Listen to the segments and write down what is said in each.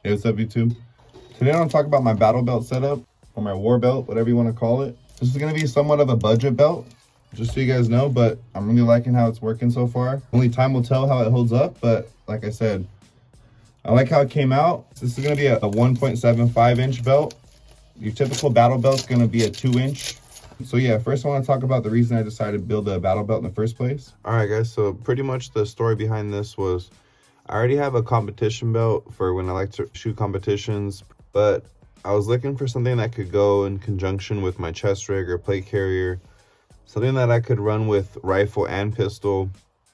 Hey, what's up, YouTube? Today I want to talk about my battle belt setup, or my war belt, whatever you want to call it. This is going to be somewhat of a budget belt, just so you guys know, but I'm really liking how it's working so far. Only time will tell how it holds up, but like I said, I like how it came out. This is going to be a 1.75 inch belt. Your typical battle belt's going to be a 2 inch. So yeah, first I want to talk about the reason I decided to build a battle belt in the first place. All right, guys, so pretty much the story behind this was I already have a competition belt for when I like to shoot competitions, but I was looking for something that could go in conjunction with my chest rig or plate carrier, something that I could run with rifle and pistol,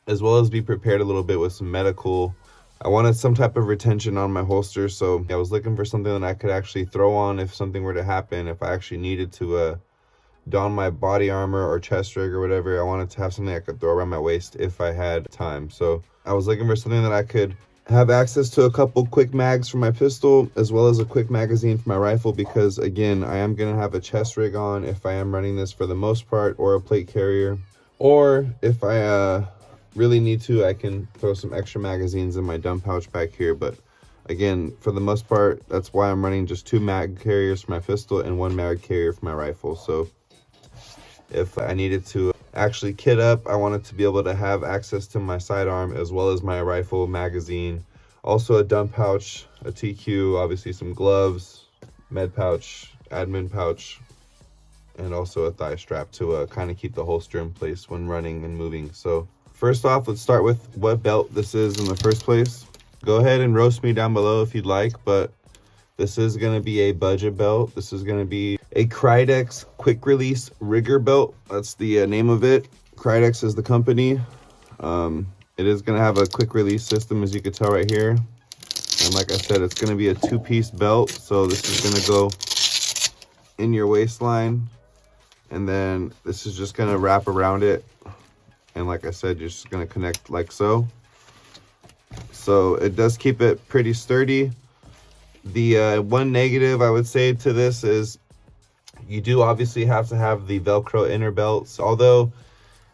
as well as be prepared a little bit with some medical. I wanted some type of retention on my holster, so I was looking for something that I could actually throw on if something were to happen, if I actually needed to don my body armor or chest rig or whatever. I wanted to have something I could throw around my waist if I had time. So I was looking for something that I could have access to a couple quick mags for my pistol, as well as a quick magazine for my rifle, because again, I am going to have a chest rig on if I am running this for the most part, or a plate carrier, or if I really need to, I can throw some extra magazines in my dump pouch back here. But again, for the most part, that's why I'm running just 2 mag carriers for my pistol and 1 mag carrier for my rifle. So if I needed to actually kit up, I wanted to be able to have access to my sidearm as well as my rifle magazine, also a dump pouch, a TQ, obviously some gloves, med pouch, admin pouch, and also a thigh strap to kind of keep the holster in place when running and moving. So first off, let's start with what belt this is in the first place. Go ahead and roast me down below if you'd like, but this is going to be a budget belt. This is going to be a Krydex quick release rigger belt. That's the name of it. Krydex is the company. It is going to have a quick release system, as you can tell right here. And like I said, it's going to be a 2-piece belt. So this is going to go in your waistline, and then this is just going to wrap around it. And like I said, you're just going to connect like so. So it does keep it pretty sturdy. The one negative I would say to this is you do obviously have to have the Velcro inner belts. Although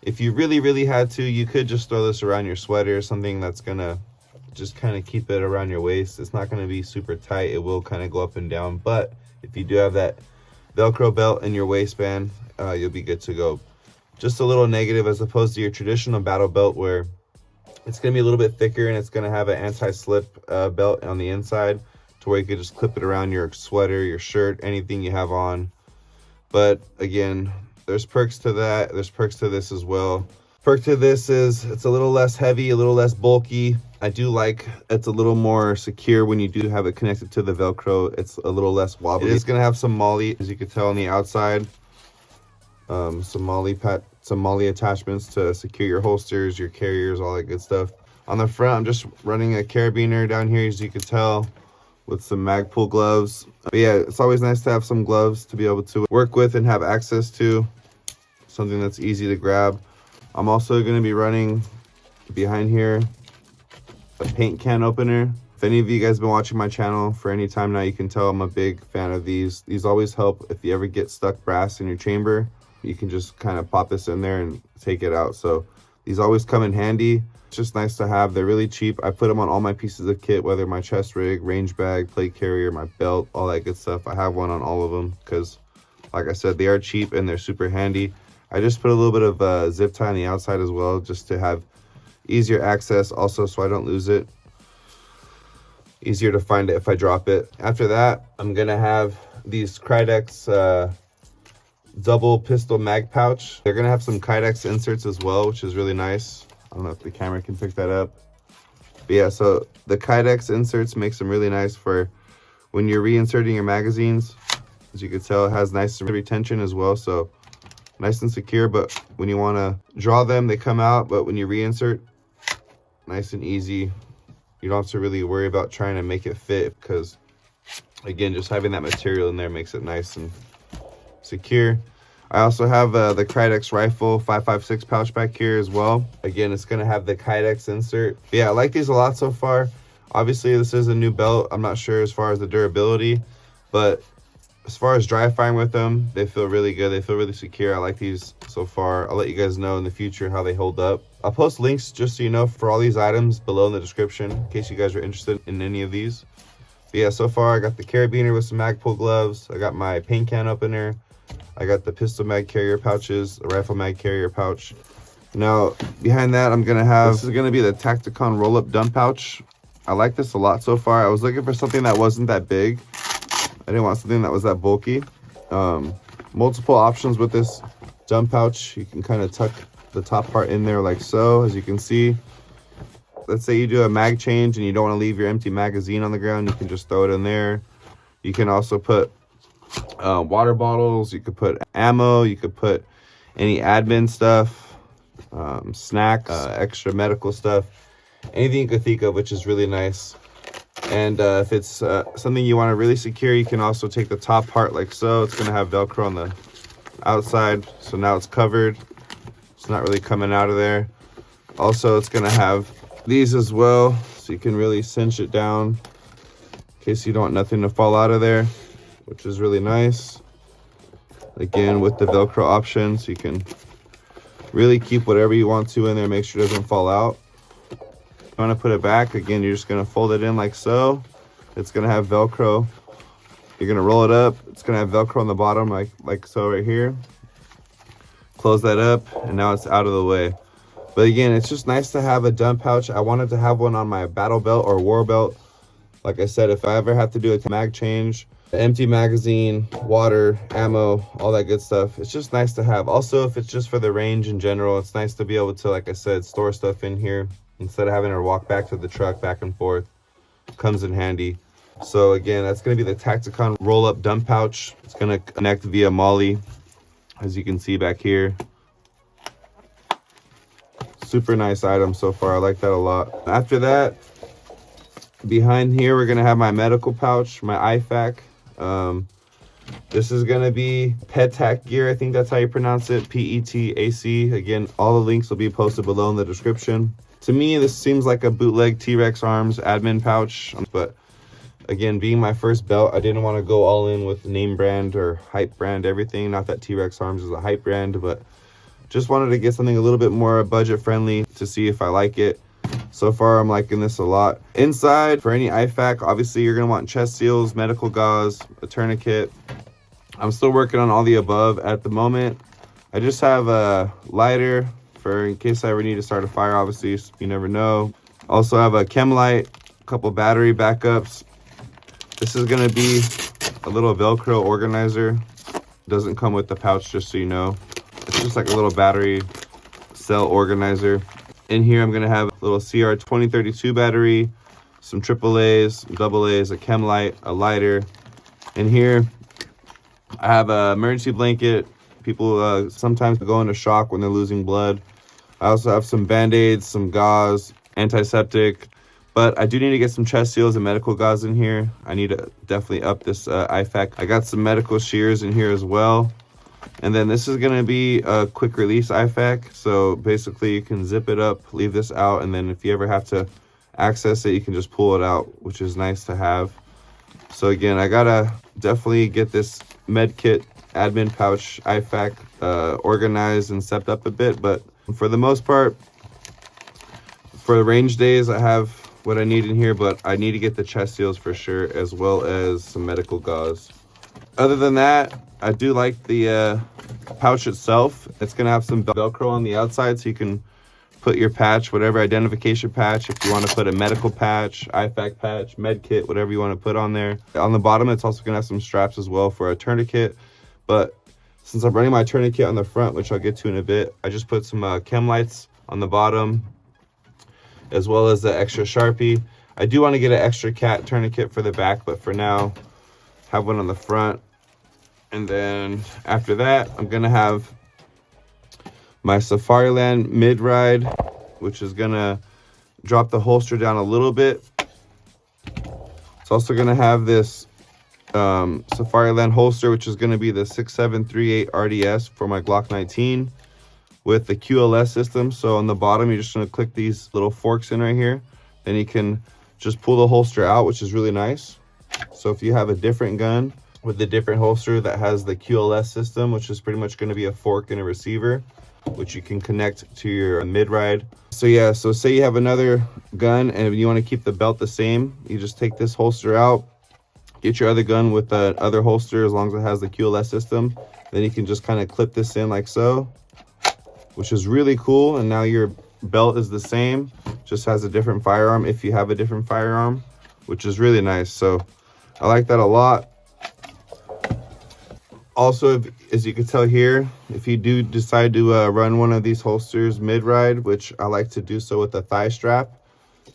if you really had to, you could just throw this around your sweater, something that's gonna just kind of keep it around your waist. It's not gonna be super tight. It will kind of go up and down. But if you do have that Velcro belt in your waistband, you'll be good to go. Just a little negative as opposed to your traditional battle belt, where it's gonna be a little bit thicker and it's gonna have an anti-slip belt on the inside, where you could just clip it around your sweater, your shirt, anything you have on. But again, there's perks to that. There's perks to this as well. Perk to this is it's a little less heavy, a little less bulky. I do like it's a little more secure when you do have it connected to the Velcro. It's a little less wobbly. It is going to have some MOLLE, as you can tell on the outside. Some MOLLE attachments to secure your holsters, your carriers, all that good stuff. On the front, I'm just running a carabiner down here, as you can tell, with some Magpul gloves. But yeah, it's always nice to have some gloves to be able to work with and have access to, something that's easy to grab. I'm also going to be running behind here a paint can opener. If any of you guys have been watching my channel for any time now, you can tell I'm a big fan of these. These always help if you ever get stuck brass in your chamber. You can just kind of pop this in there and take it out. So these always come in handy. It's just nice to have. They're really cheap. I put them on all my pieces of kit, whether my chest rig, range bag, plate carrier, my belt, all that good stuff. I have one on all of them because, like I said, they are cheap and they're super handy. I just put a little bit of zip tie on the outside as well, just to have easier access also, so I don't lose it. Easier to find it if I drop it. After that, I'm going to have these Krydex double pistol mag pouch. They're going to have some Kydex inserts as well, which is really nice. I don't know if the camera can pick that up. But yeah, so the Kydex inserts makes them really nice for when you're reinserting your magazines. As you can tell, it has nice retention as well, so nice and secure. But when you want to draw them, they come out. But when you reinsert, nice and easy. You don't have to really worry about trying to make it fit, because again, just having that material in there makes it nice and secure. I also have the Krydex rifle 5.56 pouch back here as well. Again, it's going to have the Kydex insert. But yeah, I like these a lot so far. Obviously, this is a new belt. I'm not sure as far as the durability, but as far as dry firing with them, they feel really good. They feel really secure. I like these so far. I'll let you guys know in the future how they hold up. I'll post links, just so you know, for all these items below in the description in case you guys are interested in any of these. So yeah, so far I got the carabiner with some Magpul gloves. I got my paint can opener. I got the pistol mag carrier pouches, the rifle mag carrier pouch. Now, behind that, I'm gonna have, this is gonna be the Tacticon roll-up dump pouch. I like this a lot so far. I was looking for something that wasn't that big. I didn't want something that was that bulky. Multiple options with this dump pouch. You can kind of tuck the top part in there like so, as you can see. Let's say you do a mag change and you don't want to leave your empty magazine on the ground, you can just throw it in there. You can also put water bottles, you could put ammo, you could put any admin stuff, snacks, extra medical stuff, anything you could think of, which is really nice. And if it's something you want to really secure, you can also take the top part like so. It's going to have Velcro on the outside, so now it's covered. It's not really coming out of there. Also, it's going to have these as well, so you can really cinch it down in case you don't want nothing to fall out of there, which is really nice. Again, with the Velcro option, so you can really keep whatever you want to in there, make sure it doesn't fall out. If you want to put it back, again, you're just going to fold it in like so. It's going to have Velcro. You're going to roll it up. It's going to have Velcro on the bottom like so right here. Close that up, and now it's out of the way. But again, it's just nice to have a dump pouch. I wanted to have one on my battle belt or war belt. Like I said, if I ever have to do a mag change, empty magazine, water, ammo, all that good stuff, it's just nice to have. Also, if it's just for the range in general, it's nice to be able to, like I said, store stuff in here instead of having to walk back to the truck back and forth. Comes in handy. So again, that's going to be the Tacticon roll-up dump pouch. It's going to connect via MOLLE, as you can see back here. Super nice item so far. I like that a lot. After that, behind here, we're going to have my medical pouch, my IFAC. This is going to be PETAC gear. I think that's how you pronounce it. PETAC. Again, all the links will be posted below in the description. To me, this seems like a bootleg T-Rex Arms admin pouch. But again, being my first belt, I didn't want to go all in with name brand or hype brand everything. Not that T-Rex Arms is a hype brand, but just wanted to get something a little bit more budget friendly to see if I like it. So far, I'm liking this a lot. Inside, for any IFAC, obviously you're going to want chest seals, medical gauze, a tourniquet. I'm still working on all the above at the moment. I just have a lighter for in case I ever need to start a fire, obviously, you never know. Also have a chem light, a couple battery backups. This is going to be a little Velcro organizer. Doesn't come with the pouch, just so you know. It's just like a little battery cell organizer. In here, I'm going to have a little CR2032 battery, some AAAs, some AA's, a chem light, a lighter. In here, I have an emergency blanket. People sometimes go into shock when they're losing blood. I also have some Band-Aids, some gauze, antiseptic. But I do need to get some chest seals and medical gauze in here. I need to definitely up this IFAC. I got some medical shears in here as well. And then this is going to be a quick release IFAC. So basically you can zip it up, leave this out, and then if you ever have to access it, you can just pull it out, which is nice to have. So again, I gotta definitely get this med kit admin pouch IFAC organized and stepped up a bit. But for the most part, for the range days, I have what I need in here, but I need to get the chest seals for sure, as well as some medical gauze. Other than that, I do like the pouch itself. It's going to have some Velcro on the outside, so you can put your patch, whatever identification patch, if you want to put a medical patch, IFAC patch, med kit, whatever you want to put on there. On the bottom, it's also going to have some straps as well for a tourniquet. But since I'm running my tourniquet on the front, which I'll get to in a bit, I just put some chem lights on the bottom, as well as the extra Sharpie. I do want to get an extra cat tourniquet for the back, but for now, have one on the front. And then after that, I'm going to have my Safariland mid-ride, which is going to drop the holster down a little bit. It's also going to have this Safariland holster, which is going to be the 6738 RDS for my Glock 19 with the QLS system. So on the bottom, you're just going to click these little forks in right here. Then you can just pull the holster out, which is really nice. So if you have a different gun with a different holster that has the QLS system, which is pretty much going to be a fork and a receiver, which you can connect to your mid-ride. So yeah, so say you have another gun and you want to keep the belt the same, you just take this holster out, get your other gun with the other holster as long as it has the QLS system. Then you can just kind of clip this in like so, which is really cool. And now your belt is the same, just has a different firearm if you have a different firearm, which is really nice. So I like that a lot. Also, as you can tell here, if you do decide to run one of these holsters mid-ride, which I like to do so with the thigh strap,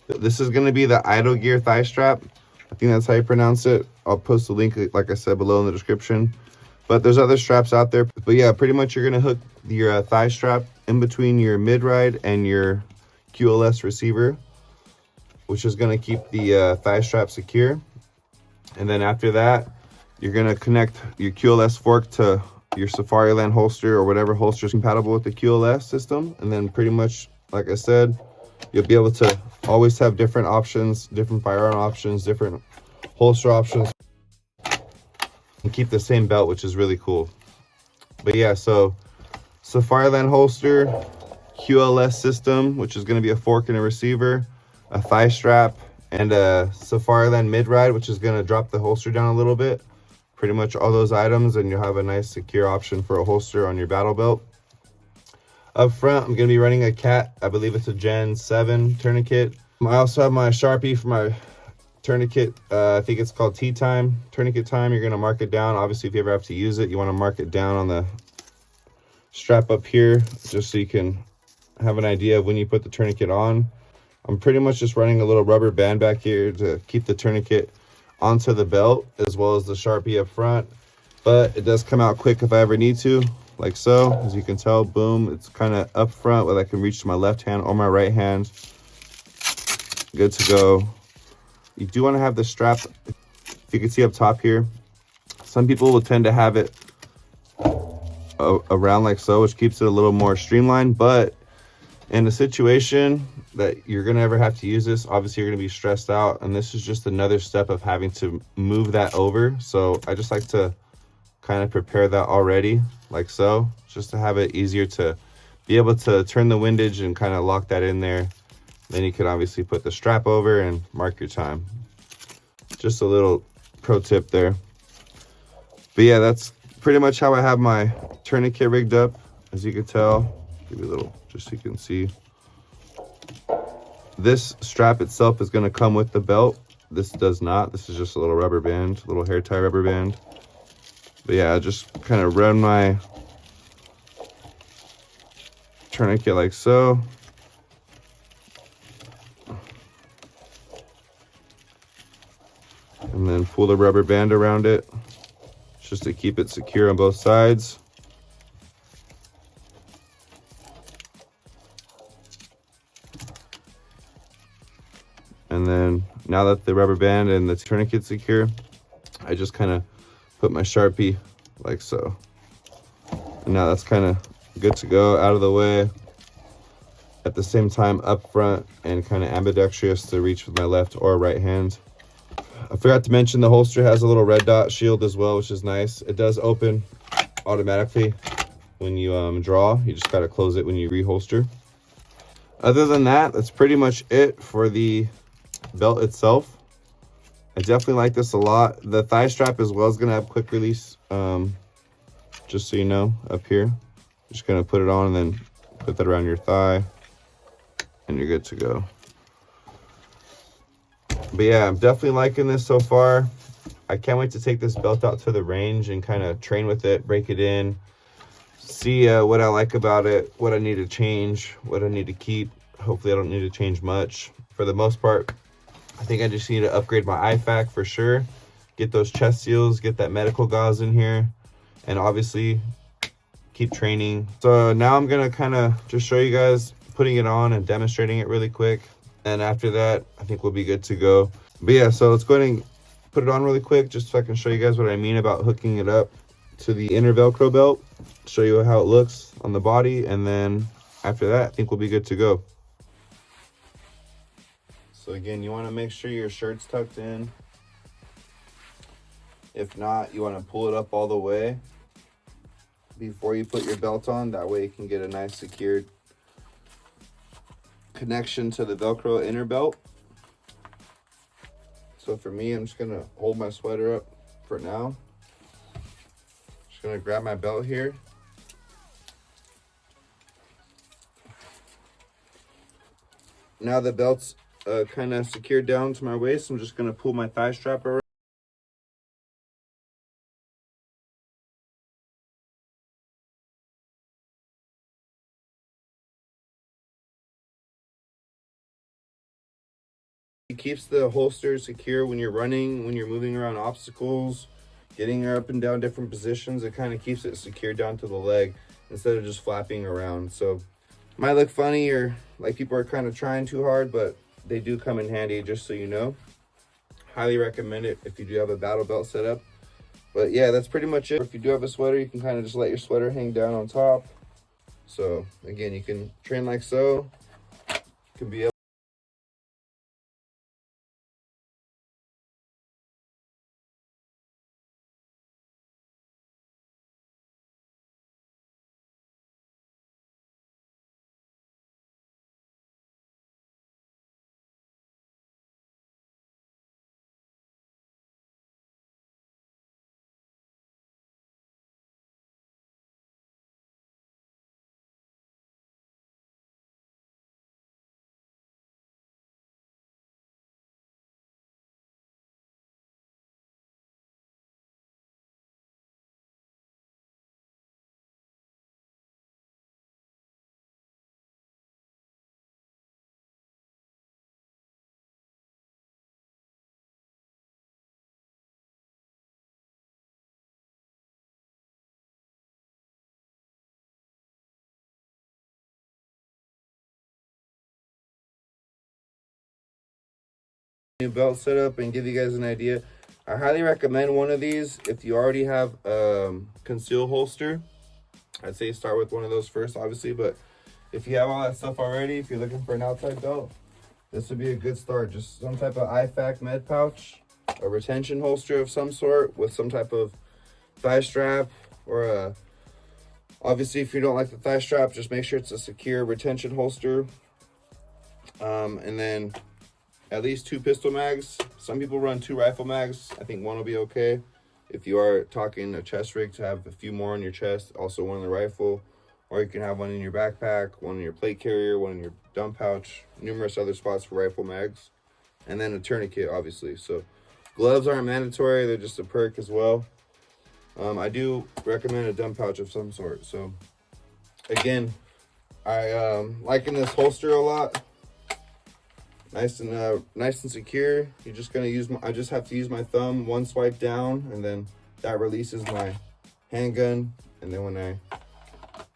this is going to be the idle gear thigh strap. I think that's how you pronounce it. I'll post the link, like I said, below in the description. But there's other straps out there. But yeah, pretty much you're going to hook your thigh strap in between your mid-ride and your QLS receiver, which is going to keep the thigh strap secure. And then after that, you're going to connect your QLS fork to your Safariland holster or whatever holster is compatible with the QLS system. And then pretty much, like I said, you'll be able to always have different options, different firearm options, different holster options, and keep the same belt, which is really cool. But yeah, so Safariland holster, QLS system, which is going to be a fork and a receiver, a thigh strap, and a Safariland mid-ride, which is going to drop the holster down a little bit. Pretty much all those items, and you'll have a nice secure option for a holster on your battle belt. Up front, I'm going to be running a cat. I believe it's a Gen 7 tourniquet. I also have my Sharpie for my tourniquet. I think it's called Tea Time, tourniquet time. You're going to mark it down. Obviously, if you ever have to use it, you want to mark it down on the strap up here, just so you can have an idea of when you put the tourniquet on. I'm pretty much just running a little rubber band back here to keep the tourniquet onto the belt, as well as the Sharpie up front. But it does come out quick if I ever need to, like so. As you can tell, boom, it's kind of up front where I can reach to my left hand or my right hand. Good to go. You do want to have the strap, if you can see up top here, some people will tend to have it around like so, which keeps it a little more streamlined. But in a situation that you're gonna ever have to use this, obviously you're gonna be stressed out, and this is just another step of having to move that over. So I just like to kind of prepare that already, like so, just to have it easier to be able to turn the windage and kind of lock that in there. Then you can obviously put the strap over and mark your time. Just a little pro tip there. But yeah, that's pretty much how I have my tourniquet rigged up. As you can tell, give you a little, just so you can see. This strap itself is going to come with the belt. This does not. This is just a little rubber band, little hair tie rubber band. But yeah, I just kind of run my tourniquet like so. And then pull the rubber band around it, just to keep it secure on both sides. And then now that the rubber band and the tourniquet's secure, I just kind of put my Sharpie like so. And now that's kind of good to go, out of the way. At the same time, up front and kind of ambidextrous to reach with my left or right hand. I forgot to mention the holster has a little red dot shield as well, which is nice. It does open automatically when you draw. You just got to close it when you reholster. Other than that, that's pretty much it for the belt itself. I definitely like this a lot. The thigh strap as well is going to have quick release, just so you know, up here. Just going to put it on and then put that around your thigh, and you're good to go. But yeah, I'm definitely liking this so far. I can't wait to take this belt out to the range and kind of train with it, break it in, see what I like about it, what I need to change, what I need to keep. Hopefully I don't need to change much. For the most part, I think I just need to upgrade my IFAC for sure. Get those chest seals, get that medical gauze in here, and obviously keep training. So now I'm gonna kind of just show you guys putting it on and demonstrating it really quick. And after that, I think we'll be good to go. But yeah, so let's go ahead and put it on really quick, just so I can show you guys what I mean about hooking it up to the inner Velcro belt. Show you how it looks on the body, and then after that, I think we'll be good to go. So again, you want to make sure your shirt's tucked in. If not, you want to pull it up all the way before you put your belt on. That way you can get a nice secured connection to the Velcro inner belt. So So for me, I'm just gonna hold my sweater up for now. Just gonna grab my belt here. Now the belt's kind of secured down to my waist. I'm just gonna pull my thigh strap around. It keeps the holster secure when you're running, when you're moving around obstacles, getting up and down different positions. It kind of keeps it secured down to the leg instead of just flapping around. So might look funny or like people are kind of trying too hard, but they do come in handy, just so you know. Highly recommend it if you do have a battle belt set up. But yeah, that's pretty much it. If you do have a sweater, you can kind of just let your sweater hang down on top. So again, you can train like so. You can be able new belt setup and give you guys an idea. I highly recommend one of these if you already have conceal holster. I'd say start with one of those first, obviously, but if you have all that stuff already, if you're looking for an outside belt, this would be a good start. Just some type of IFAC med pouch, a retention holster of some sort with some type of thigh strap, or a, obviously if you don't like the thigh strap, just make sure it's a secure retention holster. And then at least 2 pistol mags. Some people run 2 rifle mags. I think one will be okay. If you are talking a chest rig, to have a few more on your chest, also one in the rifle, or you can have one in your backpack, one in your plate carrier, one in your dump pouch, numerous other spots for rifle mags, and then a tourniquet, obviously. So gloves aren't mandatory, they're just a perk as well. I do recommend a dump pouch of some sort. So again, I liking this holster a lot. Nice and secure. You're just gonna use I just have to use my thumb, one swipe down, and then that releases my handgun. And then when I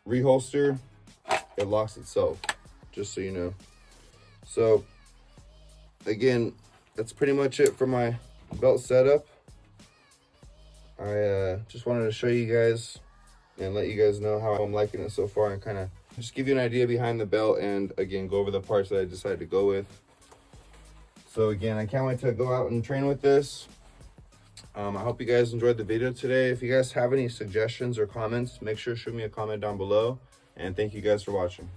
reholster, it locks itself, just so you know. So again, that's pretty much it for my belt setup. I just wanted to show you guys and let you guys know how I'm liking it so far, and kind of just give you an idea behind the belt, and again, go over the parts that I decided to go with. So again, I can't wait to go out and train with this. I hope you guys enjoyed the video today. If you guys have any suggestions or comments, make sure to shoot me a comment down below. And thank you guys for watching.